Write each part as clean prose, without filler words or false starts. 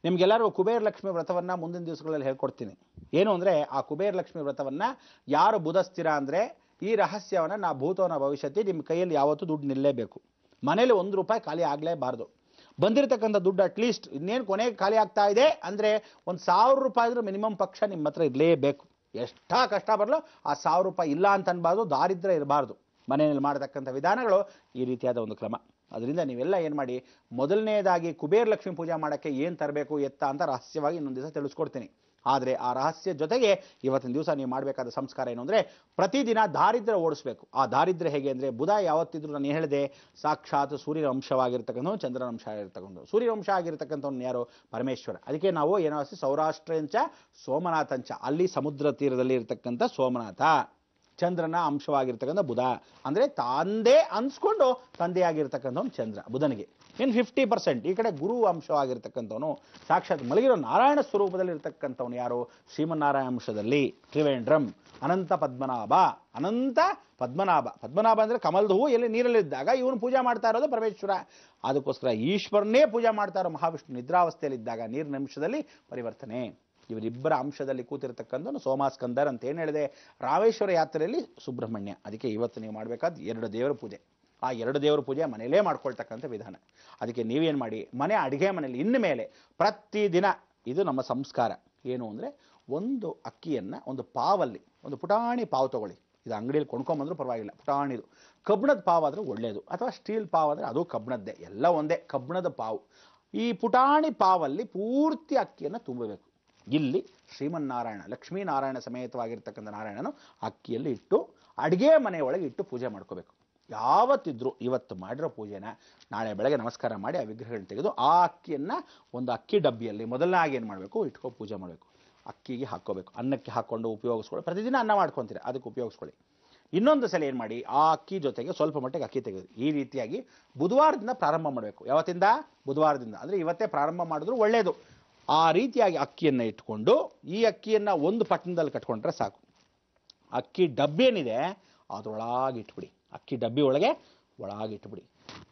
ನಿಮ್ಗೆಲ್ಲರೂ ಕುಬೇರ ಲಕ್ಷ್ಮಿ ವ್ರತವನ್ನ ಮುಂದಿನ ದಿವಸಗಳಲ್ಲಿ ಹೇಳ್ಕೊಡ್ತೀನಿ. ಏನು ಅಂದರೆ ಆ ಕುಬೇರ ಲಕ್ಷ್ಮಿ ವ್ರತವನ್ನ ಯಾರು ಬುಧಸ್ತಿರ ಅಂದರೆ ಈ ರಹಸ್ಯವನ್ನು ನಾ ಭೂತೋನ ಭವಿಷ್ಯತಿ ನಿಮ್ಮ ಕೈಯಲ್ಲಿ ಯಾವತ್ತೂ ದುಡ್ಡು ನಿಲ್ಲಲೇಬೇಕು. ಮನೇಲಿ ₹1 ಖಾಲಿ ಆಗಲೇಬಾರ್ದು. ಬಂದಿರತಕ್ಕಂಥ ದುಡ್ಡು ಅಟ್ಲೀಸ್ಟ್ ಇನ್ನೇನು ಕೊನೆಗೆ ಖಾಲಿ ಆಗ್ತಾ ಇದೆ ಅಂದರೆ ಒಂದು ₹1000 ಮಿನಿಮಮ್ ಪಕ್ಷ ನಿಮ್ಮ ಹತ್ರ ಇರಲೇಬೇಕು. ಎಷ್ಟಾ ಕಷ್ಟ ಬರಲು ಆ ₹1000 ಇಲ್ಲ ಅಂತ ಅನ್ಬಾರ್ದು, ದಾರಿದ್ರ್ಯ ಇರಬಾರ್ದು. ಮನೆಯಲ್ಲಿ ಮಾಡತಕ್ಕಂಥ ವಿಧಾನಗಳು ಈ ರೀತಿಯಾದ ಒಂದು ಕ್ರಮ. ಅದರಿಂದ ನೀವೆಲ್ಲ ಏನು ಮಾಡಿ, ಮೊದಲನೇದಾಗಿ ಕುಬೇರ ಲಕ್ಷ್ಮಿ ಪೂಜೆ ಮಾಡೋಕ್ಕೆ ಏನು ತರಬೇಕು ಎತ್ತ ಅಂತ ರಹಸ್ಯವಾಗಿ ಇನ್ನೊಂದು ದಿವಸ ತಿಳಿಸ್ಕೊಡ್ತೀನಿ. ಆದರೆ ಆ ರಹಸ್ಯ ಜೊತೆಗೆ ಇವತ್ತಿನ ದಿವಸ ನೀವು ಮಾಡಬೇಕಾದ ಸಂಸ್ಕಾರ ಏನು ಅಂದರೆ ಪ್ರತಿದಿನ ದಾರಿದ್ರ್ಯ ಓಡಿಸ್ಬೇಕು. ಆ ದಾರಿದ್ರ್ಯ ಹೇಗೆ ಅಂದರೆ ಬುಧ ಯಾವತ್ತಿದ್ರು ನಾನು ಹೇಳಿದೆ ಸಾಕ್ಷಾತ್ ಸೂರ್ಯನ ಅಂಶವಾಗಿರ್ತಕ್ಕಂಥವ್ನು, ಚಂದ್ರನ ಅಂಶ ಆಗಿರ್ತಕ್ಕಂಥವ್ನು. ಸೂರ್ಯನ ಅಂಶ ಆಗಿರ್ತಕ್ಕಂಥವ್ನು ಯಾರು? ಪರಮೇಶ್ವರ. ಅದಕ್ಕೆ ನಾವು ಏನೋ ಸೌರಾಷ್ಟ್ರಂಚ ಸೋಮನಾಥಂಚ, ಅಲ್ಲಿ ಸಮುದ್ರ ತೀರದಲ್ಲಿ ಇರತಕ್ಕಂಥ ಸೋಮನಾಥ. ಚಂದ್ರನ ಅಂಶವಾಗಿರ್ತಕ್ಕಂಥ ಬುಧ ಅಂದರೆ ತಂದೆ ಅನ್ಸ್ಕೊಂಡು ತಂದೆಯಾಗಿರ್ತಕ್ಕಂಥವ್ನು ಚಂದ್ರ ಬುಧನಿಗೆ. ಇನ್ನು 50% ಈ ಕಡೆ ಗುರು ಅಂಶವಾಗಿರ್ತಕ್ಕಂಥವನು ಸಾಕ್ಷಾತ್ ಮಲಗಿರೋ ನಾರಾಯಣ ಸ್ವರೂಪದಲ್ಲಿ ಇರ್ತಕ್ಕಂಥವನು ಯಾರು? ಶ್ರೀಮನ್ನಾರಾಯಣ ಅಂಶದಲ್ಲಿ ತ್ರಿವೇಂದ್ರಂ ಅನಂತ ಪದ್ಮನಾಭ. ಅನಂತ ಪದ್ಮನಾಭ, ಪದ್ಮನಾಭ ಅಂದರೆ ಕಮಲದ ಹೂವು ಎಲ್ಲಿ ನೀರಲ್ಲಿದ್ದಾಗ ಇವನು ಪೂಜೆ ಮಾಡ್ತಾ ಇರೋದು ಪರಮೇಶ್ವರ. ಅದಕ್ಕೋಸ್ಕರ ಈಶ್ವರನ್ನೇ ಪೂಜೆ ಮಾಡ್ತಾ ಇರೋ ಮಹಾವಿಷ್ಣು ನಿದ್ರಾವಸ್ಥೆಯಲ್ಲಿದ್ದಾಗ ನೀರಿನ ಅಂಶದಲ್ಲಿ ಪರಿವರ್ತನೆ. ಇವರಿಬ್ಬರ ಅಂಶದಲ್ಲಿ ಕೂತಿರ್ತಕ್ಕಂಥ ಸೋಮಾಸ್ಕಂದರ್ ಅಂತ ಏನು ಹೇಳಿದೆ, ರಾಮೇಶ್ವರ ಯಾತ್ರೆಯಲ್ಲಿ ಸುಬ್ರಹ್ಮಣ್ಯ. ಅದಕ್ಕೆ ಇವತ್ತು ನೀವು ಮಾಡಬೇಕಾದ 2 ದೇವರ ಪೂಜೆ. ಆ 2 ದೇವರ ಪೂಜೆ ಮನೆಯಲ್ಲೇ ಮಾಡ್ಕೊಳ್ತಕ್ಕಂಥ ವಿಧಾನ. ಅದಕ್ಕೆ ನೀವೇನು ಮಾಡಿ, ಮನೆ ಅಡುಗೆ ಮನೆಯಲ್ಲಿ ಇನ್ನು ಮೇಲೆ ಪ್ರತಿದಿನ ಇದು ನಮ್ಮ ಸಂಸ್ಕಾರ ಏನು ಅಂದರೆ ಒಂದು ಅಕ್ಕಿಯನ್ನು ಒಂದು ಪಾವಲ್ಲಿ ಒಂದು ಪುಟಾಣಿ ಪಾವು ತೊಗೊಳ್ಳಿ. ಇದು ಅಂಗಡಿಯಲ್ಲಿ ಕೊಂಡ್ಕೊಂಬಂದ್ರೂ ಪರವಾಗಿಲ್ಲ, ಪುಟಾಣಿದು. ಕಬ್ಬಿಣದ ಪಾವು ಆದರೆ ಒಳ್ಳೆಯದು, ಅಥವಾ ಸ್ಟೀಲ್ ಪಾವು ಆದರೆ ಅದು ಕಬ್ಬಿಣದ್ದೇ, ಎಲ್ಲ ಒಂದೇ, ಕಬ್ಬಿಣದ ಪಾವು. ಈ ಪುಟಾಣಿ ಪಾವಲ್ಲಿ ಪೂರ್ತಿ ಅಕ್ಕಿಯನ್ನು ತುಂಬಬೇಕು. ಇಲ್ಲಿ ಶ್ರೀಮನ್ನಾರಾಯಣ ಲಕ್ಷ್ಮೀನಾರಾಯಣ ಸಮೇತವಾಗಿರ್ತಕ್ಕಂಥ ನಾರಾಯಣನು ಅಕ್ಕಿಯಲ್ಲಿ ಇಟ್ಟು ಅಡುಗೆ ಮನೆಯೊಳಗೆ ಇಟ್ಟು ಪೂಜೆ ಮಾಡ್ಕೋಬೇಕು. ಯಾವತ್ತಿದ್ರೂ ಇವತ್ತು ಮಾಡಿರೋ ಪೂಜೆನ ನಾಳೆ ಬೆಳಗ್ಗೆ ನಮಸ್ಕಾರ ಮಾಡಿ ಆ ವಿಗ್ರಹಗಳನ್ನ ತೆಗೆದು ಆ ಅಕ್ಕಿಯನ್ನು ಒಂದು ಅಕ್ಕಿ ಡಬ್ಬಿಯಲ್ಲಿ ಮೊದಲನಾಗಿ ಏನು ಮಾಡಬೇಕು, ಇಟ್ಕೊ ಪೂಜೆ ಮಾಡಬೇಕು. ಅಕ್ಕಿಗೆ ಹಾಕ್ಕೋಬೇಕು, ಅನ್ನಕ್ಕೆ ಹಾಕ್ಕೊಂಡು ಉಪಯೋಗಿಸ್ಕೊಳ್ಳಿ. ಪ್ರತಿದಿನ ಅನ್ನ ಮಾಡ್ಕೊತೀರ, ಅದಕ್ಕೆ ಉಪಯೋಗಿಸ್ಕೊಳ್ಳಿ. ಇನ್ನೊಂದು ಸಲ ಏನು ಮಾಡಿ, ಆ ಅಕ್ಕಿ ಜೊತೆಗೆ ಸ್ವಲ್ಪ ಮಟ್ಟಿಗೆ ಅಕ್ಕಿ ತೆಗೆದು ಈ ರೀತಿಯಾಗಿ ಬುಧವಾರದಿಂದ ಪ್ರಾರಂಭ ಮಾಡಬೇಕು. ಯಾವತ್ತಿಂದ? ಬುಧವಾರದಿಂದ. ಅಂದರೆ ಇವತ್ತೇ ಪ್ರಾರಂಭ ಮಾಡಿದ್ರು ಒಳ್ಳೆಯದು. ಆ ರೀತಿಯಾಗಿ ಅಕ್ಕಿಯನ್ನು ಇಟ್ಕೊಂಡು ಈ ಅಕ್ಕಿಯನ್ನು ಒಂದು ಪಟ್ಟಣದಲ್ಲಿ ಕಟ್ಕೊಂಡ್ರೆ ಸಾಕು. ಅಕ್ಕಿ ಡಬ್ಬಿ ಏನಿದೆ ಅದರೊಳಗೆ ಇಟ್ಬಿಡಿ. ಅಕ್ಕಿ ಡಬ್ಬಿ ಒಳಗಿಟ್ಬಿಡಿ.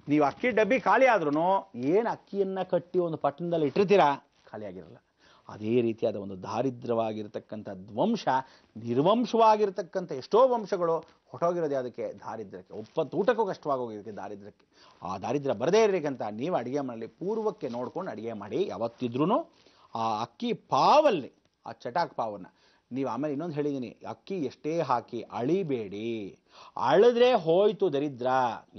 ನೀವು ಅಕ್ಕಿ ಡಬ್ಬಿ ಖಾಲಿ ಆದ್ರೂ ಏನು ಅಕ್ಕಿಯನ್ನು ಕಟ್ಟಿ ಒಂದು ಪಟ್ಟಣದಲ್ಲಿ ಇಟ್ಟಿರ್ತೀರಾ ಖಾಲಿಯಾಗಿರಲ್ಲ. ಅದೇ ರೀತಿಯಾದ ಒಂದು ದಾರಿದ್ರ್ಯವಾಗಿರ್ತಕ್ಕಂಥ ವಂಶ ನಿರ್ವಂಶವಾಗಿರ್ತಕ್ಕಂಥ ಎಷ್ಟೋ ವಂಶಗಳು ಹೊಟ್ಟೋಗಿರೋದೇ ಅದಕ್ಕೆ ದಾರಿದ್ರ್ಯಕ್ಕೆ. ಊಟಕ್ಕೂ ಕಷ್ಟವಾಗೋಗಿದ್ದಕ್ಕೆ ದಾರಿದ್ರ್ಯಕ್ಕೆ. ಆ ದಾರಿದ್ರ್ಯ ಬರದೇ ಇರಬೇಕಂತ ನೀವು ಅಡುಗೆ ಮನೆಯಲ್ಲಿ ಪೂರ್ವಕ್ಕೆ ನೋಡ್ಕೊಂಡು ಅಡುಗೆ ಮಾಡಿ. ಯಾವತ್ತಿದ್ರೂ ಆ ಅಕ್ಕಿ ಪಾವಲ್ಲಿ ಆ ಚಟಾಕ್ ಪಾವನ್ನು ನೀವು ಆಮೇಲೆ ಇನ್ನೊಂದು ಹೇಳಿದ್ದೀನಿ, ಅಕ್ಕಿ ಎಷ್ಟೇ ಹಾಕಿ ಅಳಿಬೇಡಿ. ಅಳಿದ್ರೆ ಹೋಯ್ತು ದರಿದ್ರ.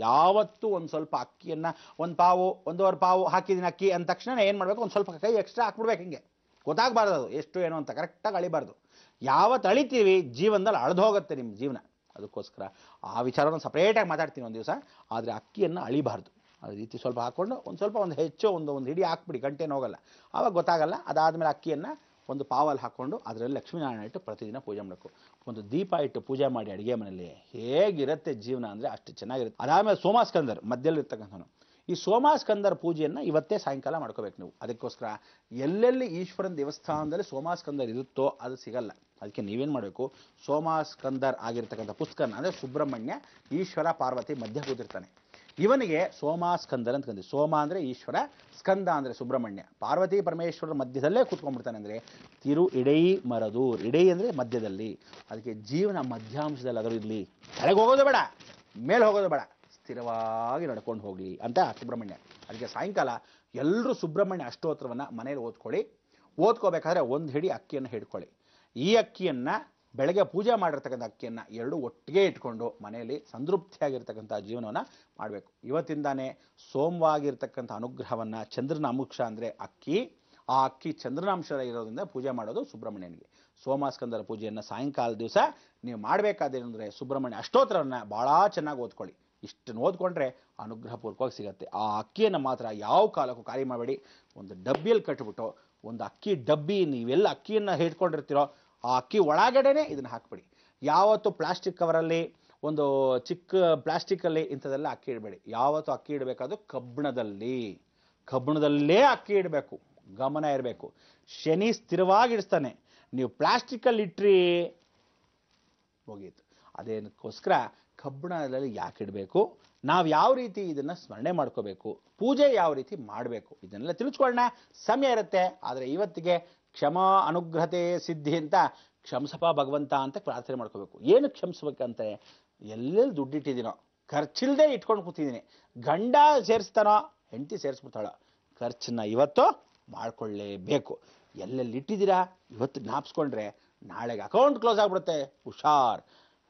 ಯಾವತ್ತೂ ಒಂದು ಸ್ವಲ್ಪ ಅಕ್ಕಿಯನ್ನು ಒಂದು ಪಾವು 1.5 ಪಾವು ಹಾಕಿದ್ದೀನಿ ಅಕ್ಕಿ ಅಂದ ತಕ್ಷಣ ಏನು ಮಾಡಬೇಕು, ಒಂದು ಸ್ವಲ್ಪ ಕೈ ಎಕ್ಸ್ಟ್ರಾ ಹಾಕ್ಬಿಡ್ಬೇಕು. ಹಿಂಗೆ ಗೊತ್ತಾಗಬಾರ್ದು ಅದು ಎಷ್ಟು ಏನು ಅಂತ, ಕರೆಕ್ಟಾಗಿ ಅಳಿಬಾರ್ದು. ಯಾವತ್ತು ಅಳಿತೀವಿ ಜೀವನದಲ್ಲಿ ಅಳ್ದು ಹೋಗುತ್ತೆ ನಿಮ್ಮ ಜೀವನ. ಅದಕ್ಕೋಸ್ಕರ ಆ ವಿಚಾರವನ್ನು ಸಪ್ರೇಟಾಗಿ ಮಾತಾಡ್ತೀನಿ ಒಂದು ದಿವಸ. ಆದರೆ ಅಕ್ಕಿಯನ್ನು ಅಳಿಬಾರ್ದು. ಅದೇ ರೀತಿ ಸ್ವಲ್ಪ ಹಾಕ್ಕೊಂಡು ಒಂದು ಹೆಚ್ಚು ಒಂದು ಹಿಡಿ ಹಾಕ್ಬಿಡಿ, ಗಂಟೆನೂ ಹೋಗಲ್ಲ, ಆವಾಗ ಗೊತ್ತಾಗಲ್ಲ. ಅದಾದಮೇಲೆ ಅಕ್ಕಿಯನ್ನು ಒಂದು ಪಾವಲ್ಲಿ ಹಾಕ್ಕೊಂಡು ಅದರಲ್ಲಿ ಲಕ್ಷ್ಮೀನಾರಾಯಣ ಇಟ್ಟು ಪ್ರತಿದಿನ ಪೂಜೆ ಮಾಡಬೇಕು. ಒಂದು ದೀಪ ಇಟ್ಟು ಪೂಜೆ ಮಾಡಿ ಅಡುಗೆ ಮನೆಯಲ್ಲಿ ಹೇಗಿರುತ್ತೆ ಜೀವನ ಅಂದರೆ ಅಷ್ಟು ಚೆನ್ನಾಗಿರುತ್ತೆ. ಅದಾದಮೇಲೆ ಸೋಮಾಸ್ಕಂದರ್ ಮಧ್ಯದಲ್ಲಿರ್ತಕ್ಕಂಥವನು. ಈ ಸೋಮಾಸ್ಕಂದರ್ ಪೂಜೆಯನ್ನು ಇವತ್ತೇ ಸಾಯಂಕಾಲ ಮಾಡ್ಕೋಬೇಕು ನೀವು. ಅದಕ್ಕೋಸ್ಕರ ಎಲ್ಲೆಲ್ಲಿ ಈಶ್ವರನ ದೇವಸ್ಥಾನದಲ್ಲಿ ಸೋಮಾಸ್ಕಂದರ್ ಇರುತ್ತೋ ಅದು ಸಿಗಲ್ಲ. ಅದಕ್ಕೆ ನೀವೇನು ಮಾಡಬೇಕು, ಸೋಮಾಸ್ಕಂದರ್ ಆಗಿರ್ತಕ್ಕಂಥ ಪುಸ್ತಕನ ಅಂದರೆ ಸುಬ್ರಹ್ಮಣ್ಯ, ಈಶ್ವರ ಪಾರ್ವತಿ ಮಧ್ಯ ಕೂತಿರ್ತಾನೆ. ಇವನಿಗೆ ಸೋಮಾಸ್ಕಂದರ್ ಅಂತ ಕಂಡು. ಸೋಮ ಅಂದರೆ ಈಶ್ವರ, ಸ್ಕಂದ ಅಂದರೆ ಸುಬ್ರಹ್ಮಣ್ಯ. ಪಾರ್ವತಿ ಪರಮೇಶ್ವರರ ಮಧ್ಯದಲ್ಲೇ ಕೂತ್ಕೊಂಡ್ಬಿಡ್ತಾನೆ. ಅಂದರೆ ತಿರು ಇಡೈ ಮರದೂರ್. ಇಡೈ ಅಂದರೆ ಮಧ್ಯದಲ್ಲಿ. ಅದಕ್ಕೆ ಜೀವನ ಮಧ್ಯಾಂಶದಲ್ಲಿ ಅದರ ಇರಲಿ. ಕೆಳಗೆ ಹೋಗೋದು ಬೇಡ, ಮೇಲೆ ಹೋಗೋದು ಬೇಡ, ಸ್ಥಿರವಾಗಿ ನಡ್ಕೊಂಡು ಹೋಗಲಿ ಅಂತ ಸುಬ್ರಹ್ಮಣ್ಯ. ಅದಕ್ಕೆ ಸಾಯಂಕಾಲ ಎಲ್ಲರೂ ಸುಬ್ರಹ್ಮಣ್ಯ ಅಷ್ಟೋತ್ತರವನ್ನು ಮನೇಲಿ ಓದ್ಕೋಬೇಕಾದ್ರೆ ಒಂದು ಹಿಡಿ ಅಕ್ಕಿಯನ್ನು ಹಿಡ್ಕೊಳ್ಳಿ. ಈ ಅಕ್ಕಿಯನ್ನು ಬೆಳಗ್ಗೆ ಪೂಜೆ ಮಾಡಿರ್ತಕ್ಕಂಥ ಅಕ್ಕಿಯನ್ನು 2 ಒಟ್ಟಿಗೆ ಇಟ್ಕೊಂಡು ಮನೆಯಲ್ಲಿ ಸಂತೃಪ್ತಿಯಾಗಿರ್ತಕ್ಕಂಥ ಜೀವನವನ್ನು ಮಾಡಬೇಕು. ಇವತ್ತಿಂದಾನೇ ಸೋಮವಾಗಿರ್ತಕ್ಕಂಥ ಅನುಗ್ರಹವನ್ನು, ಚಂದ್ರನ ಅಂಶ ಅಂದರೆ ಅಕ್ಕಿ, ಆ ಅಕ್ಕಿ ಚಂದ್ರನಾಂಶ ಇರೋದ್ರಿಂದ ಪೂಜೆ ಮಾಡೋದು ಸುಬ್ರಹ್ಮಣ್ಯನಿಗೆ. ಸೋಮಾಸ್ಕಂದರ ಪೂಜೆಯನ್ನು ಸಾಯಂಕಾಲ ದಿವಸ ನೀವು ಮಾಡಬೇಕಾದೇನೆಂದರೆ ಸುಬ್ರಹ್ಮಣ್ಯ ಅಷ್ಟೋತ್ತರವನ್ನು ಭಾಳ ಚೆನ್ನಾಗಿ ಓದ್ಕೊಳ್ಳಿ. ಇಷ್ಟನ್ನು ಓದ್ಕೊಂಡ್ರೆ ಅನುಗ್ರಹಪೂರ್ವಕವಾಗಿ ಸಿಗುತ್ತೆ. ಆ ಅಕ್ಕಿಯನ್ನು ಮಾತ್ರ ಯಾವ ಕಾಲಕ್ಕೂ ಖಾಲಿ ಮಾಡಬೇಡಿ. ಒಂದು ಡಬ್ಬಿಯಲ್ಲಿ ಕಟ್ಬಿಟ್ಟು, ಒಂದು ಅಕ್ಕಿ ಡಬ್ಬಿ ನೀವೆಲ್ಲ ಅಕ್ಕಿಯನ್ನು ಹಿಡ್ಕೊಂಡಿರ್ತೀರೋ ಆ ಅಕ್ಕಿ ಒಳಗಡೆನೆ ಇದನ್ನು ಹಾಕ್ಬಿಡಿ. ಯಾವತ್ತು ಪ್ಲಾಸ್ಟಿಕ್ ಕವರಲ್ಲಿ, ಒಂದು ಚಿಕ್ಕ ಪ್ಲಾಸ್ಟಿಕ್ಕಲ್ಲಿ ಇಂಥದ್ದೆಲ್ಲ ಅಕ್ಕಿ ಇಡಬೇಡಿ. ಯಾವತ್ತು ಅಕ್ಕಿ ಇಡಬೇಕಾದ್ರೂ ಕಬ್ಬಿಣದಲ್ಲೇ ಅಕ್ಕಿ ಇಡಬೇಕು. ಗಮನ ಇರಬೇಕು. ಶನಿ ಸ್ಥಿರವಾಗಿಡಿಸ್ತಾನೆ. ನೀವು ಪ್ಲಾಸ್ಟಿಕ್ಕಲ್ಲಿ ಇಟ್ರಿ ಹೋಗಿತ್ತು. ಅದೇನಕ್ಕೋಸ್ಕರ ಕಬ್ಬಿಣದಲ್ಲಿ ಯಾಕೆ ಇಡಬೇಕು, ನಾವು ಯಾವ ರೀತಿ ಇದನ್ನ ಸ್ಮರಣೆ ಮಾಡ್ಕೋಬೇಕು, ಪೂಜೆ ಯಾವ ರೀತಿ ಮಾಡಬೇಕು, ಇದನ್ನೆಲ್ಲ ತಿಳಿಸ್ಕೊಳ್ಳೋಣ. ಸಮಯ ಇರುತ್ತೆ. ಆದರೆ ಇವತ್ತಿಗೆ ಕ್ಷಮಾ ಅನುಗ್ರಹತೆ ಸಿದ್ಧಿ ಅಂತ ಕ್ಷಮಿಸಪ್ಪ ಭಗವಂತ ಅಂತ ಪ್ರಾರ್ಥನೆ ಮಾಡ್ಕೋಬೇಕು. ಏನು ಕ್ಷಮಿಸ್ಬೇಕಂತೆ, ಎಲ್ಲೆಲ್ಲಿ ದುಡ್ಡಿಟ್ಟಿದ್ದೀನೋ, ಖರ್ಚಿಲ್ಲದೆ ಇಟ್ಕೊಂಡು ಕೂತಿದ್ದೀನಿ, ಗಂಡ ಸೇರಿಸ್ತಾನೋ ಹೆಂಡತಿ ಸೇರಿಸ್ಬಿಡ್ತಾಳೋ, ಖರ್ಚನ್ನ ಇವತ್ತು ಮಾಡ್ಕೊಳ್ಳೇಬೇಕು. ಎಲ್ಲೆಲ್ಲಿ ಇಟ್ಟಿದ್ದೀರಾ ಇವತ್ತು ಜ್ಞಾಪಿಸ್ಕೊಂಡ್ರೆ ನಾಳೆಗೆ ಅಕೌಂಟ್ ಕ್ಲೋಸ್ ಆಗ್ಬಿಡುತ್ತೆ. ಹುಷಾರ್.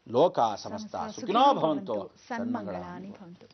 ಲೋಕ ಸಮಸ್ತ ಸುಖಿನೋ ಭವಂತು. ಸನ್ಮಂಗಳಾನಿ ಭವಂತು.